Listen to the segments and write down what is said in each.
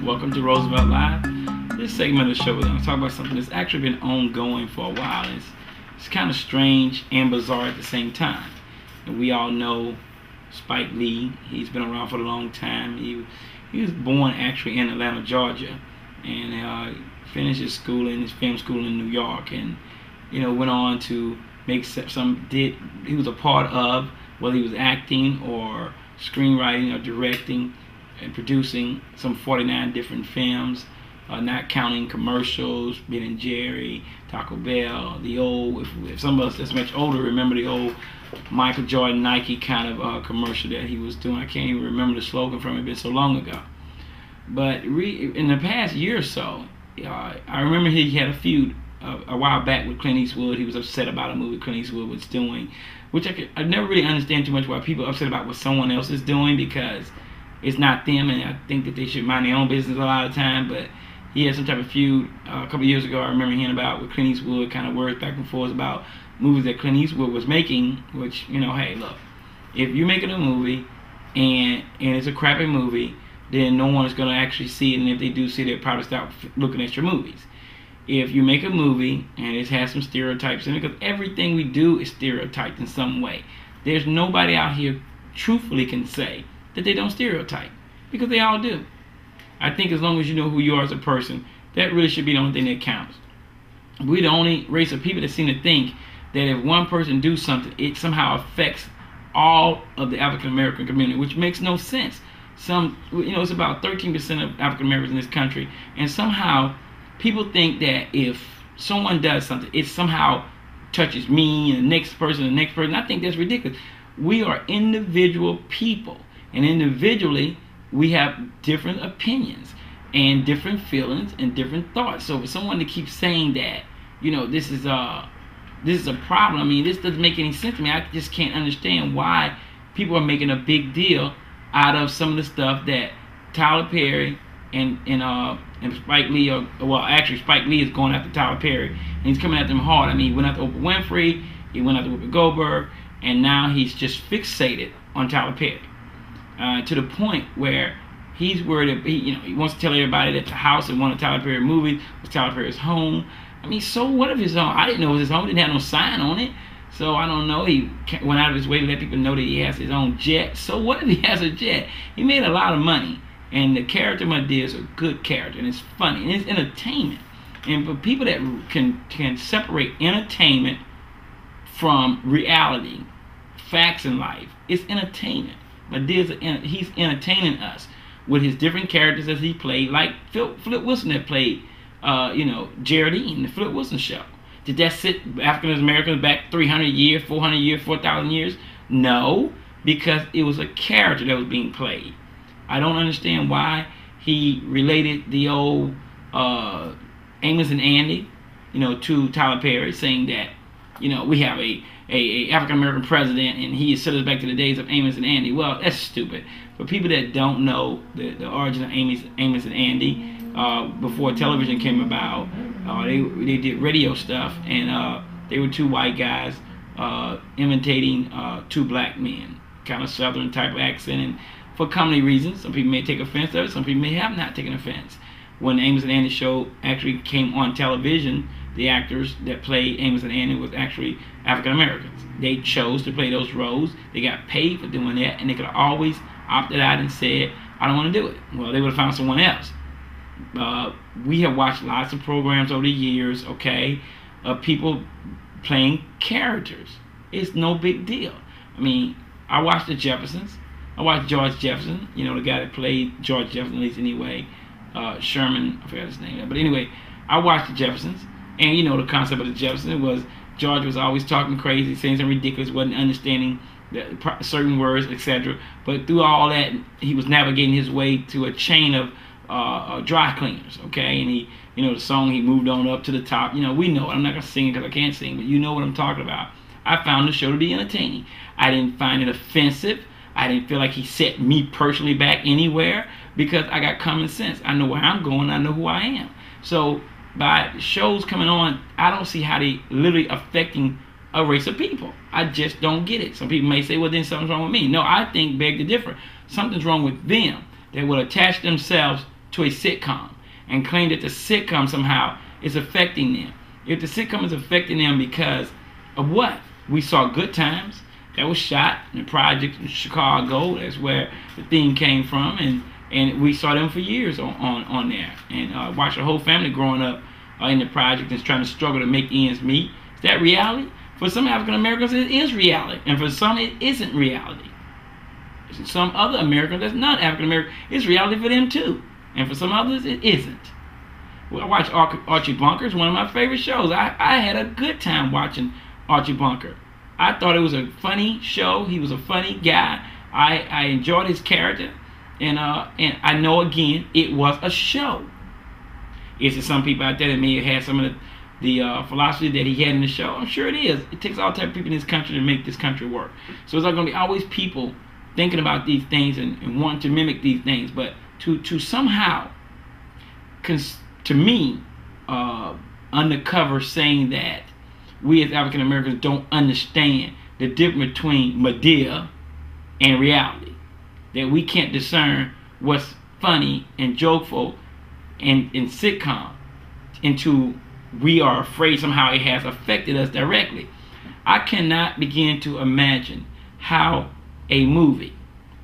Welcome to Roosevelt Live. This segment of the show, we're going to talk about something that's actually been ongoing for a while. It's kind of strange and bizarre at the same time. And we all know Spike Lee. He's been around for a long time. He was born actually in Atlanta, Georgia, and finished his schooling, his film school in New York, and went on to make he was a part of, whether he was acting or screenwriting or directing and producing, some 49 different films, not counting commercials, Ben and Jerry, Taco Bell, the old, if some of us that's much older remember the old Michael Jordan Nike kind of commercial that he was doing. I can't even remember the slogan from it, it's been so long ago. But in the past year or so, I remember he had a feud a while back with Clint Eastwood. He was upset about a movie Clint Eastwood was doing, which I never really understand too much why people are upset about what someone else is doing, because it's not them, and I think that they should mind their own business a lot of the time. But he had some type of feud a couple of years ago. I remember hearing about with Clint Eastwood, kind of words back and forth about movies that Clint Eastwood was making, which, hey, look, if you're making a movie and it's a crappy movie, then no one is going to actually see it, and if they do see it, they'll probably stop looking at your movies. If you make a movie and it has some stereotypes in it, because everything we do is stereotyped in some way, there's nobody out here truthfully can say that they don't stereotype, because they all do. I think as long as you know who you are as a person, that really should be the only thing that counts. We're the only race of people that seem to think that if one person do something, it somehow affects all of the African American community, which makes no sense. It's about 13% of African Americans in this country, and somehow people think that if someone does something, it somehow touches me and the next person. I think that's ridiculous. We are individual people, and individually we have different opinions and different feelings and different thoughts. So for someone to keep saying that, this is a problem, this doesn't make any sense to me. I just can't understand why people are making a big deal out of some of the stuff that Tyler Perry and Spike Lee actually Spike Lee is going after Tyler Perry, and he's coming after him hard. He went after Oprah Winfrey, he went after Whoopi Goldberg, and now he's just fixated on Tyler Perry, to the point where he's worried. He wants to tell everybody that the house in one of Tyler Perry's movies was Tyler Perry's home. So what if his home? I didn't know it was his home. It didn't have no sign on it. So I don't know. He went out of his way to let people know that he has his own jet. So what if he has a jet? He made a lot of money, and the character Madea is a good character, and it's funny, and it's entertainment. And for people that can separate entertainment from reality, facts in life, it's entertainment. Madea, he's entertaining us with his different characters as he played, like Flip Wilson that played, Geraldine, the Flip Wilson show. Did that sit African Americans back 300 years, 400 years, 4,000 years? No, because it was a character that was being played. I don't understand why he related the old Amos and Andy, to Tyler Perry, saying that, we have a African American president and he sent us back to the days of Amos and Andy. Well, that's stupid. For people that don't know the origin of Amos and Andy, before television came about, they did radio stuff, and they were two white guys imitating two black men, kind of southern type of accent, and for comedy reasons, some people may take offense to it, some people may have not taken offense. When the Amos and Andy show actually came on television, the actors that played Amos and Andy was actually African Americans. They chose to play those roles. They got paid for doing that, and they could have always opted out and said, I don't want to do it. Well, they would have found someone else. We have watched lots of programs over the years, of people playing characters. It's no big deal. I watched the Jeffersons. I watched George Jefferson, the guy that played George Jefferson, at least anyway. Sherman, I forgot his name. But anyway, I watched the Jeffersons, and the concept of the Jeffersons was George was always talking crazy, saying something ridiculous, wasn't understanding certain words, etc. But through all that, he was navigating his way to a chain of dry cleaners, and he, the song, he moved on up to the top. We know it. I'm not gonna sing it because I can't sing, but you know what I'm talking about. I found the show to be entertaining. I didn't find it offensive. I didn't feel like he set me personally back anywhere, because I got common sense. I know where I'm going. I know who I am. So by shows coming on, I don't see how they literally affecting a race of people. I just don't get it. Some people may say, well, then something's wrong with me. No, I think beg to differ. Something's wrong with them that will attach themselves to a sitcom and claim that the sitcom somehow is affecting them. If the sitcom is affecting them because of what? We saw Good Times that was shot in the project in Chicago. That's where the theme came from, and we saw them for years on there, and watched our whole family growing up in the project and trying to struggle to make ends meet. Is that reality? For some African Americans, it is reality, and for some, it isn't reality. Some other Americans that's not African American, it's reality for them too, and for some others, it isn't. Well, I watched Archie Bunker. It's one of my favorite shows. I had a good time watching Archie Bunker. I thought it was a funny show. He was a funny guy. I enjoyed his character, and I know again it was a show. Is there some people out there that may have had some of the philosophy that he had in the show? I'm sure it is. It takes all type of people in this country to make this country work. So it's not going to be always people thinking about these things and wanting to mimic these things, but to somehow, to me, undercover saying that we as African Americans don't understand the difference between media and reality, that we can't discern what's funny and jokeful in sitcom, into we are afraid somehow it has affected us directly. I cannot begin to imagine how a movie,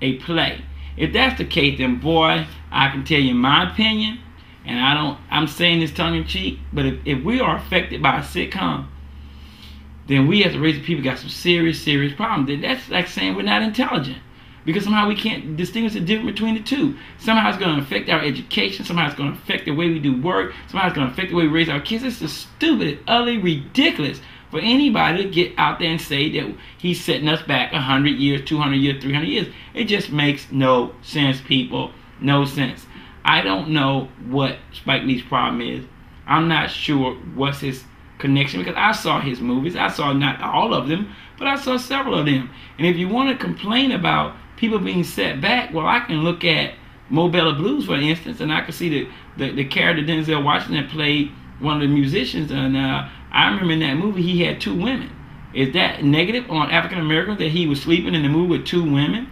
a play, if that's the case, then boy, I can tell you my opinion, and I'm saying this tongue in cheek, but if we are affected by a sitcom, then we as a race of people got some serious problems. Then that's like saying we're not intelligent, because somehow we can't distinguish the difference between the two. Somehow it's going to affect our education. Somehow it's going to affect the way we do work. Somehow it's going to affect the way we raise our kids. It's just stupid. It's utterly ridiculous for anybody to get out there and say that he's setting us back 100 years, 200 years, 300 years. It just makes no sense, people. No sense. I don't know what Spike Lee's problem is. I'm not sure what's his connection, because I saw his movies. I saw not all of them, but I saw several of them. And if you want to complain about people being set back, well, I can look at Mo Bella Blues, for instance, and I can see the character Denzel Washington played one of the musicians, and I remember in that movie he had 2 women. Is that negative on African Americans that he was sleeping in the movie with 2 women,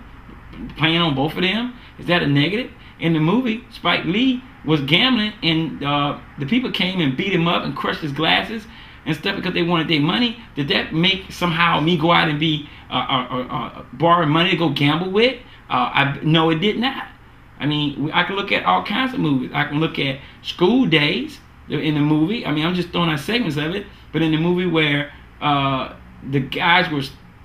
playing on both of them? Is that a negative? In the movie, Spike Lee was gambling, and the people came and beat him up and crushed his glasses and stuff because they wanted their money. Did that make somehow me go out and be borrow money to go gamble with? No, it did not. I mean, I can look at all kinds of movies. I can look at School Days in the movie. I mean, I'm just throwing out segments of it, but in the movie where the guys were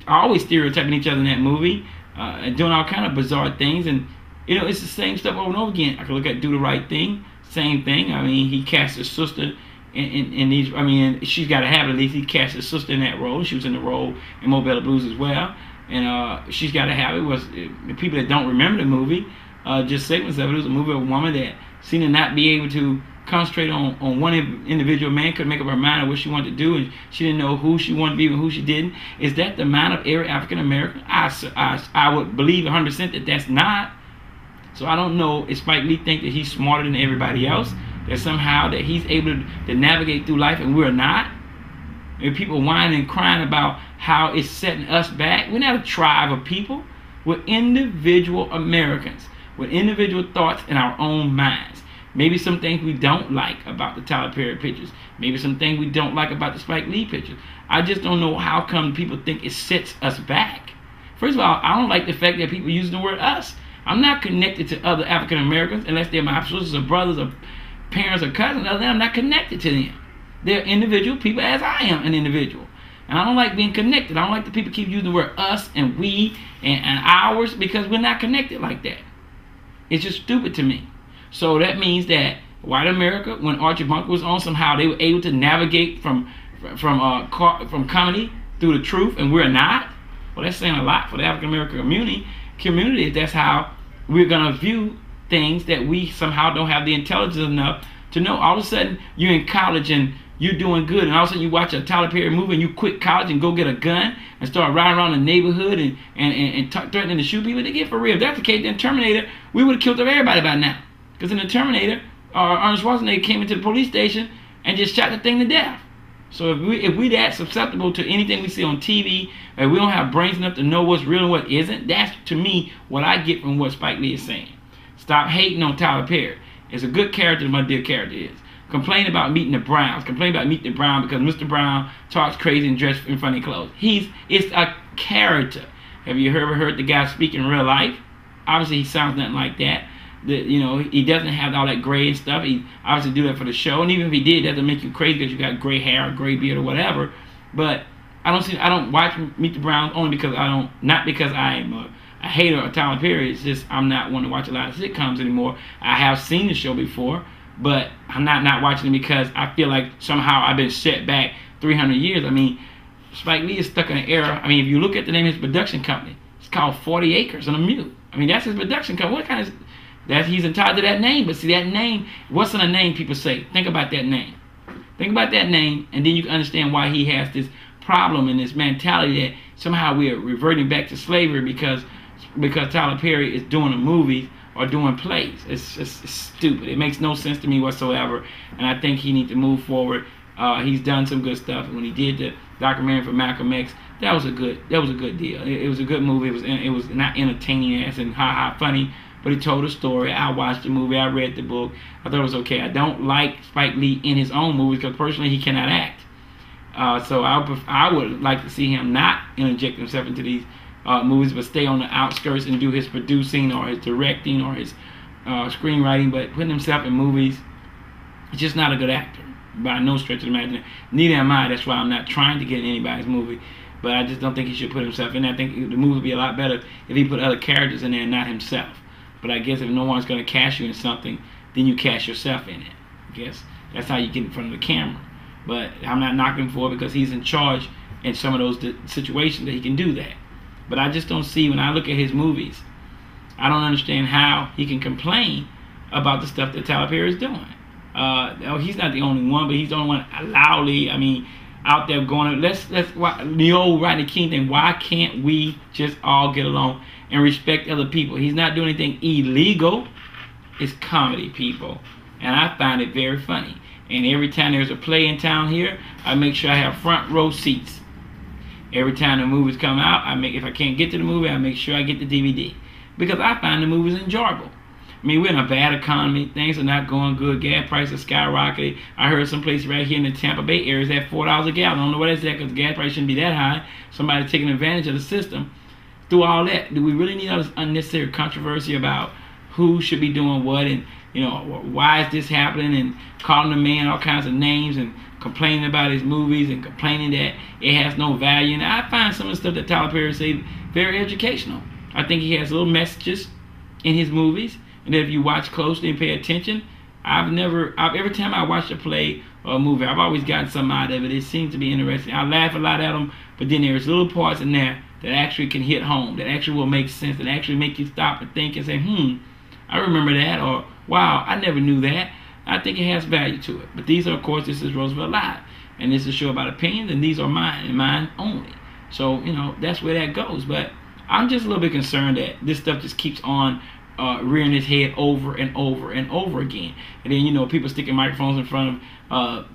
always stereotyping each other in that movie and doing all kind of bizarre things, and you know, it's the same stuff over and over again. I can look at Do the Right Thing, same thing. I mean, he cast his sister in these. I mean, she's got to have it at least. He cast his sister in that role. She was in the role in Mo Bella Blues as well, and she's got to have it. Was the people that don't remember the movie, just segments of it. It was a movie of a woman that seemed to not be able to concentrate on one individual man, couldn't make up her mind on what she wanted to do, and she didn't know who she wanted to be and who she didn't. Is that the mind of every African American? I would believe 100% that that's not. So I don't know if Spike Lee think that he's smarter than everybody else, that somehow that he's able to navigate through life and we're not. And people whining and crying about how it's setting us back. We're not a tribe of people. We're individual Americans with individual thoughts in our own minds. Maybe some things we don't like about the Tyler Perry pictures. Maybe some things we don't like about the Spike Lee pictures. I just don't know how come people think it sets us back. First of all, I don't like the fact that people use the word us. I'm not connected to other African Americans unless they're my sisters or brothers or parents or cousins. Other than that, I'm not connected to them. They're individual people as I am an individual. And I don't like being connected. I don't like the people keep using the word us and we and ours, because we're not connected like that. It's just stupid to me. So that means that white America, when Archie Bunker was on, somehow they were able to navigate from comedy through the truth, and we're not. Well, that's saying a lot for the African American community. That's how we're going to view things that we somehow don't have the intelligence enough to know. All of a sudden, you're in college and you're doing good, and all of a sudden you watch a Tyler Perry movie and you quit college and go get a gun and start riding around the neighborhood and threatening to shoot people. They get for real. If that's the case, then Terminator, we would have killed everybody by now. Because in the Terminator, Arnold Schwarzenegger came into the police station and just shot the thing to death. So if we that susceptible to anything we see on TV, and we don't have brains enough to know what's real and what isn't, that's to me what I get from what Spike Lee is saying. Stop hating on Tyler Perry. Is a good character as my dear character is. Complain about meeting the Browns. Complain about meeting the Brown because Mr. Brown talks crazy and dressed in funny clothes. It's a character. Have you ever heard the guy speak in real life? Obviously, he sounds nothing like that. He doesn't have all that gray and stuff. He obviously do that for the show, and even if he did, that doesn't make you crazy because you got gray hair or gray beard or whatever. But I don't watch Meet the Browns only because not because I am a hater of Tyler Perry. It's just I'm not one to watch a lot of sitcoms anymore. I have seen the show before, but I'm not watching it because I feel like somehow I've been set back 300 years. I mean, Spike Lee is stuck in an era. I mean, if you look at the name of his production company, it's called 40 Acres and a Mule. I mean, that's his production company. What kind of he's entitled to that name? But see, that name, what's in a name? People say, think about that name. Think about that name, and then you can understand why he has this problem and this mentality that somehow we are reverting back to slavery because Tyler Perry is doing a movie or doing plays. It's stupid. It makes no sense to me whatsoever, and I think he needs to move forward. He's done some good stuff. When he did the documentary for Malcolm X, that was a good deal. It was a good movie. It was not entertaining as and ha funny, but he told a story. I watched the movie. I read the book. I thought it was okay. I don't like Spike Lee in his own movies because personally he cannot act. So I would like to see him not interject himself into these movies, but stay on the outskirts and do his producing or his directing or his screenwriting. But putting himself in movies, he's just not a good actor by no stretch of the imagination. Neither am I. That's why I'm not trying to get in anybody's movie. But I just don't think he should put himself in. I think the movie would be a lot better if he put other characters in there and not himself. But I guess if no one's going to cast you in something, then you cast yourself in it. I guess that's how you get in front of the camera. But I'm not knocking him for it because he's in charge in some of those situations that he can do that. But I just don't see, when I look at his movies, I don't understand how he can complain about the stuff that Tyler Perry is doing. He's not the only one, but he's the only one loudly, out there going, let's the old Rodney King thing, why can't we just all get along and respect other people? He's not doing anything illegal. It's comedy, people. And I find it very funny. And every time there's a play in town here, I make sure I have front row seats. Every time the movies come out, if I can't get to the movie, I make sure I get the DVD. Because I find the movies enjoyable. We're in a bad economy. Things are not going good. Gas prices skyrocketed. I heard some place right here in the Tampa Bay area is at $4 a gallon. I don't know what that's at because gas price shouldn't be that high. Somebody's taking advantage of the system. Through all that, do we really need all this unnecessary controversy about who should be doing what and why is this happening and calling the man all kinds of names and complaining about his movies and complaining that it has no value? And I find some of the stuff that Tyler Perry says very educational. I think he has little messages in his movies, and if you watch closely and pay attention, every time I watch a play or a movie, I've always gotten something out of it. It seems to be interesting. I laugh a lot at them, but then there's little parts in there that actually can hit home, that actually will make sense, that actually make you stop and think and say, I remember that, or wow, I never knew that. I think it has value to it. But these are, of course, this is Roosevelt Live, and this is a show about opinions, and these are mine, and mine only. So, that's where that goes. But I'm just a little bit concerned that this stuff just keeps on rearing its head over and over and over again. And then, people sticking microphones in front of,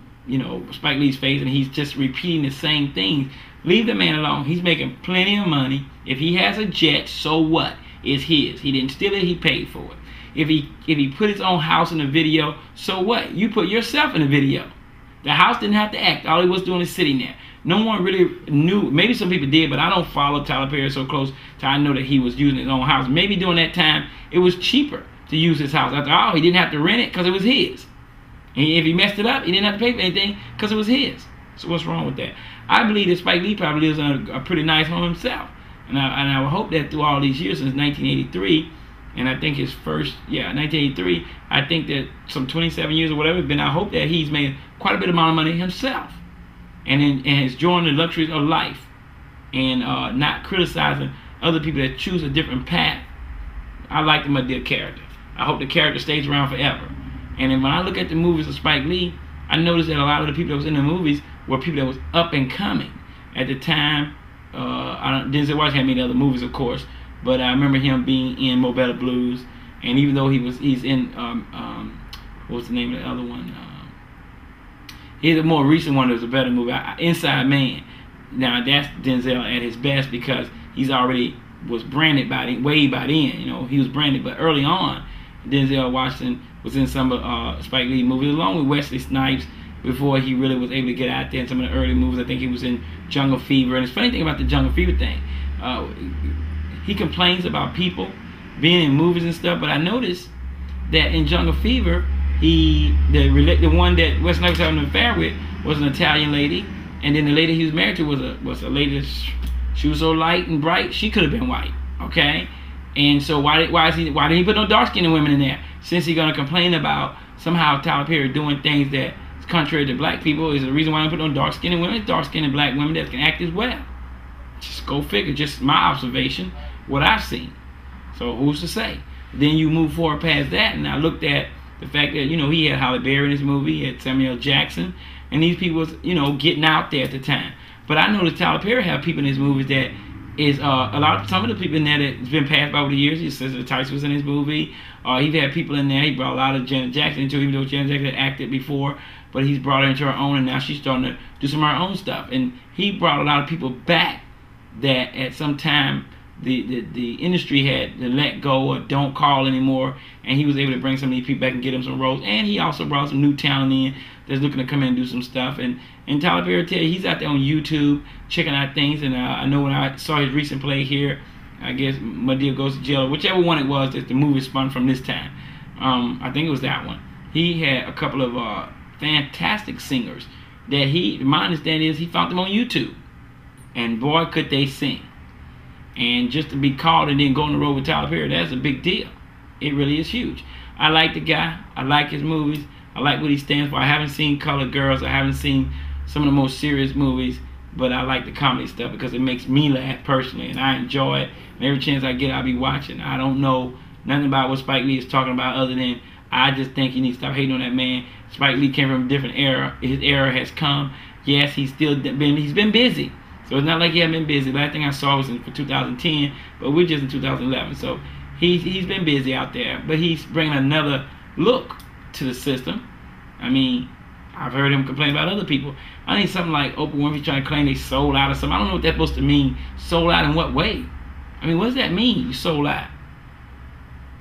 Spike Lee's face, and he's just repeating the same thing. Leave the man alone. He's making plenty of money. If he has a jet, so what? It's his. He didn't steal it. He paid for it. If he put his own house in a video, so what? You put yourself in a video. The house didn't have to act. All he was doing is sitting there. No one really knew. Maybe some people did, but I don't follow Tyler Perry so close to I know that he was using his own house. Maybe during that time, it was cheaper to use his house. I thought, he didn't have to rent it because it was his. And if he messed it up, he didn't have to pay for anything because it was his. So what's wrong with that? I believe that Spike Lee probably lives in a pretty nice home himself. And I would hope that through all these years since 1983, and I think his first, 1983, I think that some 27 years or whatever it's been, I hope that he's made quite a bit amount of money himself. And is enjoying the luxuries of life and not criticizing other people that choose a different path. I like him as their character. I hope the character stays around forever. And then when I look at the movies of Spike Lee, I noticed that a lot of the people that was in the movies were people that was up and coming. At the time, Denzel Washington had made other movies, of course, but I remember him being in Mo Better Blues, and even though he's in what's the name of the other one? He's a more recent one that was a better movie, Inside Man. Now that's Denzel at his best because he's already was branded way by then. He was branded, but early on, Denzel Washington was in some of Spike Lee movies, along with Wesley Snipes, before he really was able to get out there in some of the early movies. I think he was in Jungle Fever. And the funny thing about the Jungle Fever thing, he complains about people being in movies and stuff, but I noticed that in Jungle Fever, the one that Wesley Snipes was having an affair with was an Italian lady, and then the lady he was married to was a lady that she was so light and bright, she could have been white, okay? And so why did he put no dark-skinned women in there? Since he's gonna complain about somehow Tyler Perry doing things that is contrary to black people, is the reason why I put no dark-skinned women, dark-skinned black women that can act as well. Just go figure. Just my observation, what I've seen. So who's to say? Then you move forward past that, and I looked at the fact that he had Halle Berry in his movie, he had Samuel L. Jackson, and these people was getting out there at the time. But I noticed Tyler Perry have people in his movies that is some of the people in there that's been passed by over the years. He says that Tice was in his movie. He's had people in there. He brought a lot of Janet Jackson into it, even though Janet Jackson had acted before, but he's brought her into her own, and now she's starting to do some of her own stuff. And he brought a lot of people back that at some time the industry had to let go or don't call anymore, and he was able to bring some of these people back and get them some roles. And he also brought some new talent in that's looking to come in and do some stuff. And Tyler Perry, tell you, he's out there on YouTube checking out things. And I know when I saw his recent play here, I guess Madea Goes to Jail, whichever one it was that the movie spun from this time, I think it was that one. He had a couple of fantastic singers that my understanding is he found them on YouTube, and boy could they sing. And just to be called and then go on the road with Tyler Perry, that's a big deal. It really is huge. I like the guy. I like his movies. I like what he stands for. I haven't seen Colored Girls. I haven't seen some of the most serious movies, but I like the comedy stuff because it makes me laugh personally, and I enjoy it. And every chance I get, I'll be watching. I don't know nothing about what Spike Lee is talking about other than I just think you need to stop hating on that man. Spike Lee came from a different era. His era has come. Yes, he's been busy. So it's not like he hasn't been busy. Last thing I saw was for 2010, but we're just in 2011. So he's been busy out there, but he's bringing another look to the system. I mean, I've heard him complain about other people. I think something like Oprah Winfrey trying to claim they sold out or something. I don't know what that's supposed to mean. Sold out in what way? I mean, what does that mean? You sold out?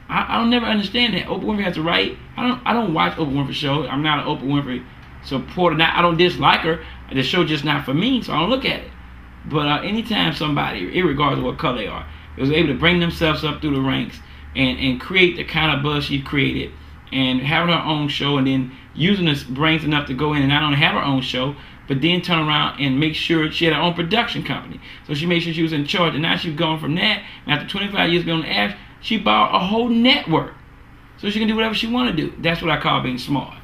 I don't never understand that. Oprah Winfrey has a right. I don't watch Oprah Winfrey show. I'm not an Oprah Winfrey supporter. I don't dislike her. The show just not for me, so I don't look at it. But anytime somebody, irregardless of what color they are, was able to bring themselves up through the ranks and create the kind of buzz she created, and having her own show, and then using her brains enough to go in and not only have her own show, but then turn around and make sure she had her own production company. So she made sure she was in charge, and now she's going from that. And after 25 years being on the air, she bought a whole network, so she can do whatever she want to do. That's what I call being smart.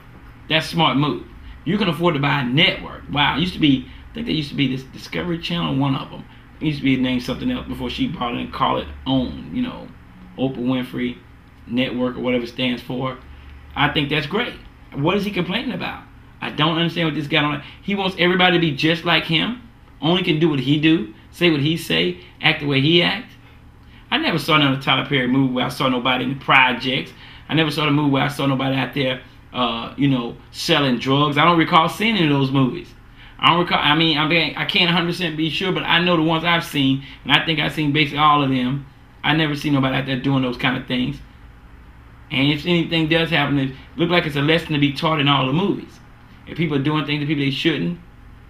That's a smart move. You can afford to buy a network. Wow, it used to be. I think there used to be this Discovery Channel, one of them. It used to be named something else before she bought it and called it OWN, Oprah Winfrey Network or whatever it stands for. I think that's great. What is he complaining about? I don't understand what this guy don't like. He wants everybody to be just like him, only can do what he do, say what he say, act the way he acts. I never saw another Tyler Perry movie where I saw nobody in the projects. I never saw the movie where I saw nobody out there, selling drugs. I don't recall seeing any of those movies. I don't recall. I can't 100% be sure, but I know the ones I've seen, and I think I've seen basically all of them. I never see nobody out there doing those kind of things. And if anything does happen, it looks like it's a lesson to be taught in all the movies. If people are doing things to people they shouldn't,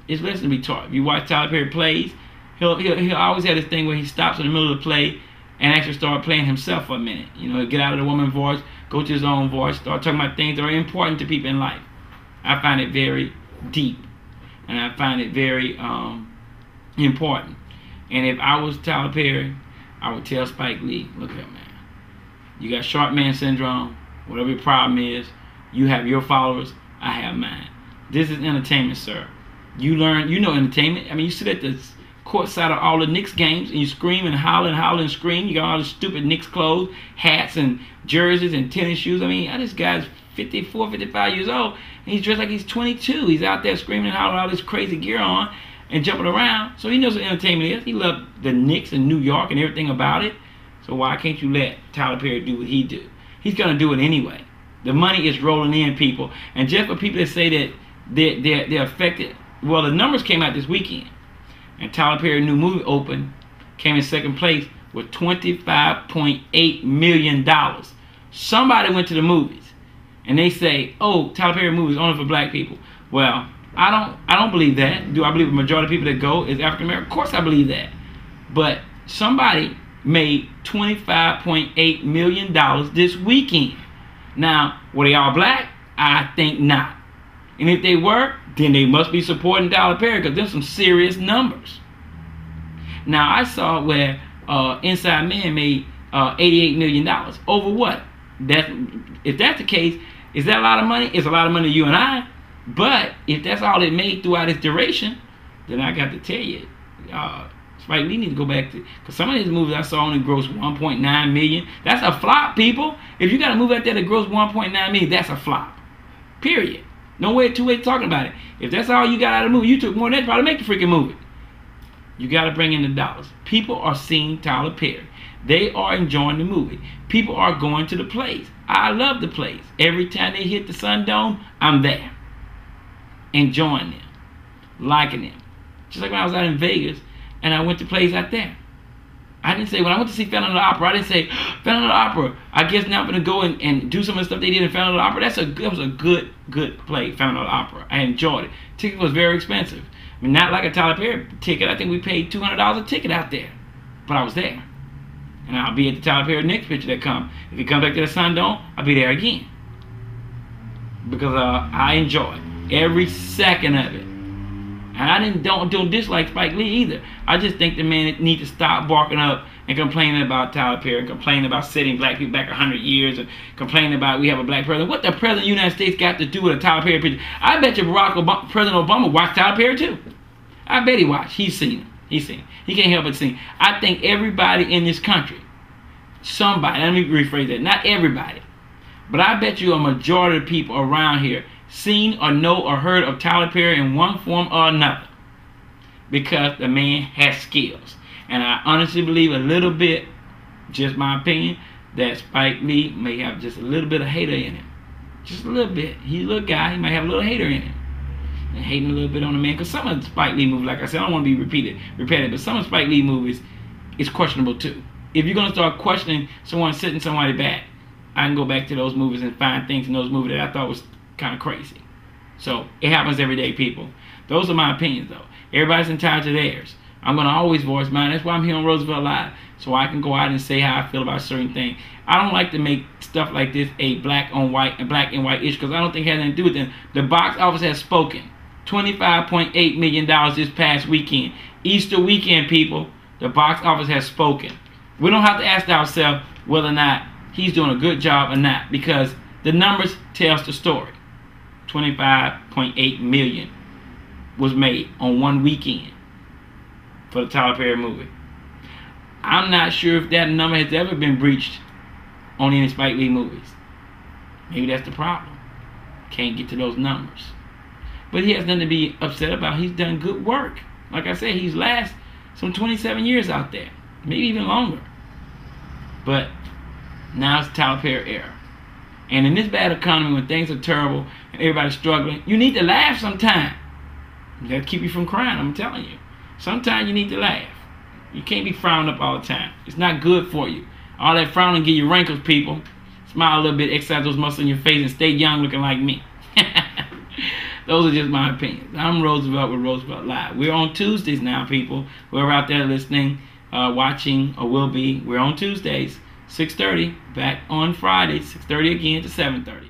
it's a lesson to be taught. If you watch Tyler Perry plays, he'll always have this thing where he stops in the middle of the play and actually start playing himself for a minute. He'll get out of the woman's voice, go to his own voice, start talking about things that are important to people in life. I find it very deep. And I find it very important. And if I was Tyler Perry, I would tell Spike Lee, look here, man. You got short man syndrome. Whatever your problem is, you have your followers, I have mine. This is entertainment, sir. You know entertainment. I mean, you sit at the court side of all the Knicks games and you scream and holler and scream. You got all the stupid Knicks clothes, hats and jerseys and tennis shoes. I mean, this guy's 54, 55 years old, and he's dressed like he's 22. He's out there screaming and hollering all this crazy gear on and jumping around. So he knows what entertainment is. He loves the Knicks in New York and everything about it. So why can't you let Tyler Perry do what he do? He's going to do it anyway. The money is rolling in, people. And just for people that say that they're affected, well, the numbers came out this weekend. And Tyler Perry's new movie opened, came in second place with $25.8 million Somebody went to the movies and they say, "Oh, Tyler Perry movies only for black people." Well, I don't believe that. Do I believe the majority of people that go is African American? Of course I believe that. But somebody made $25.8 million this weekend. Now, were they all black? I think not. And if they were, then they must be supporting Tyler Perry, because there's some serious numbers. Now, I saw where Inside Man made $88 million. Over what? If that's the case, is that a lot of money? It's a lot of money to you and I. But if that's all it made throughout its duration, then I got to tell you, Spike Lee needs to go back to, because some of his movies I saw only grossed 1.9 million. That's a flop, people. If you got a movie out there that grossed 1.9 million, that's a flop. Period. No way, two ways talking about it. If that's all you got out of the movie, you took more than that to probably make the freaking movie. You got to bring in the dollars. People are seeing Tyler Perry. They are enjoying the movie. People are going to the plays. I love the plays. Every time they hit the Sun Dome, I'm there. Enjoying them. Liking them. Just like when I was out in Vegas and I went to plays out there. I didn't say, when I went to see Phantom of the Opera, I didn't say, Phantom of the Opera, I guess now I'm going to go and do some of the stuff they did in Phantom of the Opera. That was a good play, Phantom of the Opera. I enjoyed it. Ticket was very expensive. I mean, not like a Tyler Perry ticket. I think we paid $200 a ticket out there. But I was there. And I'll be at the Tyler Perry next picture that comes. If he comes back to the Sun Dome, I'll be there again. Because I enjoy every second of it. And I don't dislike Spike Lee either. I just think the man needs to stop barking up and complaining about Tyler Perry, complaining about setting black people back 100 years, and complaining about we have a black president. What the president of the United States got to do with a Tyler Perry picture? I bet you President Obama watched Tyler Perry too. I bet he watched. He's seen him. He's seen him. He can't help but see. I think everybody in this country, somebody, let me rephrase that, not everybody, but I bet you a majority of people around here seen or know or heard of Tyler Perry in one form or another, because the man has skills. And I honestly believe a little bit, just my opinion, that Spike Lee may have just a little bit of hater in him. Just a little bit. He's a little guy, he might have a little hater in him. And hating a little bit on the man, because some of the Spike Lee movies, like I said, I don't want to be repetitive, but some of Spike Lee movies is questionable too. If you're going to start questioning someone sitting somebody back, I can go back to those movies and find things in those movies that I thought was kind of crazy. So it happens every day, people. Those are my opinions, though. Everybody's entitled to theirs. I'm going to always voice mine. That's why I'm here on Roosevelt Live, so I can go out and say how I feel about certain things. I don't like to make stuff like this a black and white issue, because I don't think it has anything to do with it. The box office has spoken. $25.8 million this past weekend. Easter weekend, people. The box office has spoken. We don't have to ask ourselves whether or not he's doing a good job or not, because the numbers tells the story. 25.8 million was made on one weekend for the Tyler Perry movie. I'm not sure if that number has ever been breached on any Spike Lee movies. Maybe that's the problem. Can't get to those numbers. But he has nothing to be upset about. He's done good work. Like I said, he's last some 27 years out there. Maybe even longer. But now it's Tyler Perry era. And in this bad economy, when things are terrible and everybody's struggling, you need to laugh sometime. That'll keep you from crying, I'm telling you. Sometimes you need to laugh. You can't be frowning up all the time. It's not good for you. All that frowning give you wrinkles, people. Smile a little bit, exercise those muscles in your face, and stay young looking like me. Those are just my opinions. I'm Roosevelt with Roosevelt Live. We're on Tuesdays now, people. Whoever out there listening, watching, or will be, we're on Tuesdays, 6:30. Back on Fridays, 6:30 again to 7:30.